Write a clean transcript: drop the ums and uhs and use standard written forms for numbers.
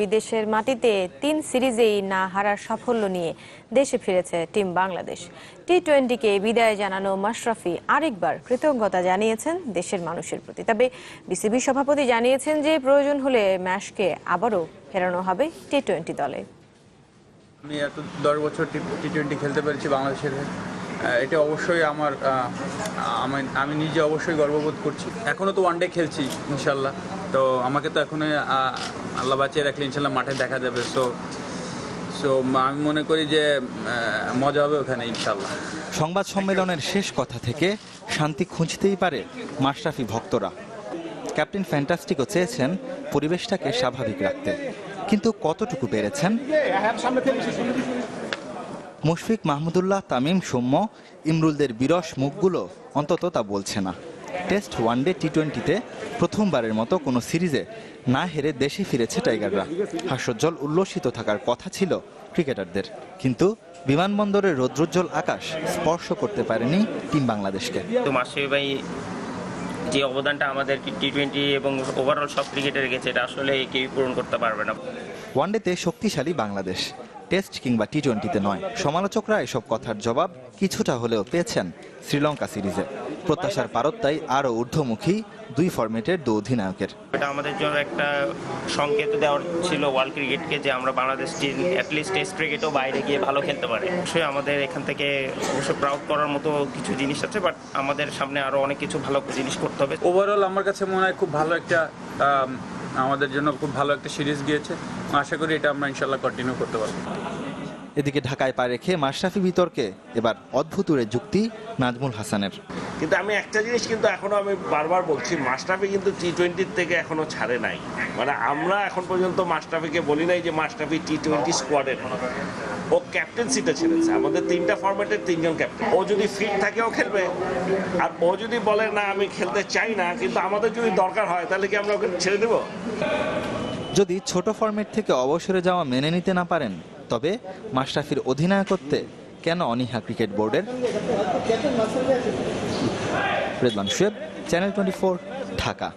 বিদেশের মাটিতে ৩ সিরিজেই না হারার সাফল্য নিয়ে দেশে ফিরেছে টিম বাংলাদেশ। টি-20কে বিদায় জানানো মাশরাফি আরেকবার কৃতজ্ঞতা জানিয়েছেন দেশের মানুষের প্রতি। তবে বিসিবি সভাপতি জানিয়েছেন যে প্রয়োজন হলে ম্যাচকে আবারও ফেরানো হবে টি-20 দলে। আমি এত 10 বছর টি-20 খেলতে পেরেছি বাংলাদেশের, এটা অবশ্যই আমি নিজে অবশ্যই গর্ববোধ করছি। এখনও তো ওয়ানডে খেলছি ইনশাল্লাহ, তো আমাকে তো এখনো আল্লাহ বাঁচিয়ে রাখলে ইনশাল্লাহ মাঠে দেখা যাবে। সো আমি মনে করি যে মজা হবে ওখানে ইনশাল্লাহ। সংবাদ সম্মেলনের শেষ কথা থেকে শান্তি খুঁজতেই পারে মাশরাফি ভক্তরা। ক্যাপ্টেন ফ্যান্টাস্টিকও চেয়েছেন পরিবেশটাকে স্বাভাবিক রাখতে, কিন্তু কতটুকু পেরেছেন? মুশফিক, মাহমুদুল্লাহ, তামিম, সৌম্য, ইমরুলদের বিরস মুখগুলো অন্তত তা বলছে না। টেস্ট, ওয়ানডে, টি-20তে প্রথমবারের মতো কোনো সিরিজে না হেরে দেশে ফিরেছে টাইগাররা। হাস্যোজ্জ্বল উল্লসিত থাকার কথা ছিল ক্রিকেটারদের, কিন্তু বিমানবন্দরের রৌদ্রোজ্জ্বল আকাশ স্পর্শ করতে পারেনি টিম বাংলাদেশকে। মাশরাফি ভাই যে অবদানটা আমাদের টি-20 এবং ওভারঅল সব ক্রিকেটে রেখেছে, এটা আসলে কেউই পূরণ করতে পারবে না। ওয়ানডেতে শক্তিশালী বাংলাদেশ, টেস্ট কিংবা টি-20তে নয়। সমালোচকরা এসব কথার জবাব কিছুটা হলেও পেয়েছেন শ্রীলঙ্কা সিরিজে। প্রত্যাশার পারত্তাই আরও ঊর্ধ্বমুখী দুই ফরম্যাটের দু অধিনায়কের। এটা আমাদের জন্য একটা সংকেত দেওয়ার ছিল ওয়ার্ল্ড ক্রিকেটকে, যে আমরা বাংলাদেশ টিম অ্যাটলিস্ট টেস্ট ক্রিকেটও বাইরে গিয়ে ভালো খেলতে পারে। অবশ্যই আমাদের এখান থেকে অবশ্যই প্রাউড করার মতো কিছু জিনিস আছে, বাট আমাদের সামনে আরও অনেক কিছু ভালো জিনিস করতে হবে। ওভারঅল আমার কাছে মনে হয় খুব ভালো একটা, আমাদের জন্য খুব ভালো একটা সিরিজ গিয়েছে। আশা করি এটা আমরা ইনশাল্লাহ কন্টিনিউ করতে পারবো। এদিকে ঢাকায় পা রেখে মাশরাফি বিতর্কে এবার অদ্ভুতুরে যুক্তি নাজমুল হাসানের। কিন্তু আমি একটা জিনিস কিন্তু এখনো আমি বারবার বলছি, মাশরাফি কিন্তু টি-20 থেকে এখনো ছাড়ে নাই। মানে আমরা এখন পর্যন্ত মাশরাফিকে বলি নাই যে মাশরাফি টি-20 স্কোয়াডের, ও ক্যাপ্টেন্সিটা ছেড়েছে। আমাদের 3টা ফরম্যাটের 3জন ক্যাপ্টেন। ও যদি ফিট থাকে ও খেলবে, আর ও যদি বলে না আমি খেলতে চাই না, কিন্তু আমাদের যদি দরকার হয় তাহলে কি আমরা ওকে ছেড়ে দেব? যদি ছোট ফরম্যাট থেকে অবসরে যাওয়া মেনে নিতে না পারেন, তবে মাশরাফির অধিনায়কত্বে কেন অনীহা ক্রিকেট বোর্ডের? রেদওয়ান শোয়েব, চ্যানেল 24, ঢাকা।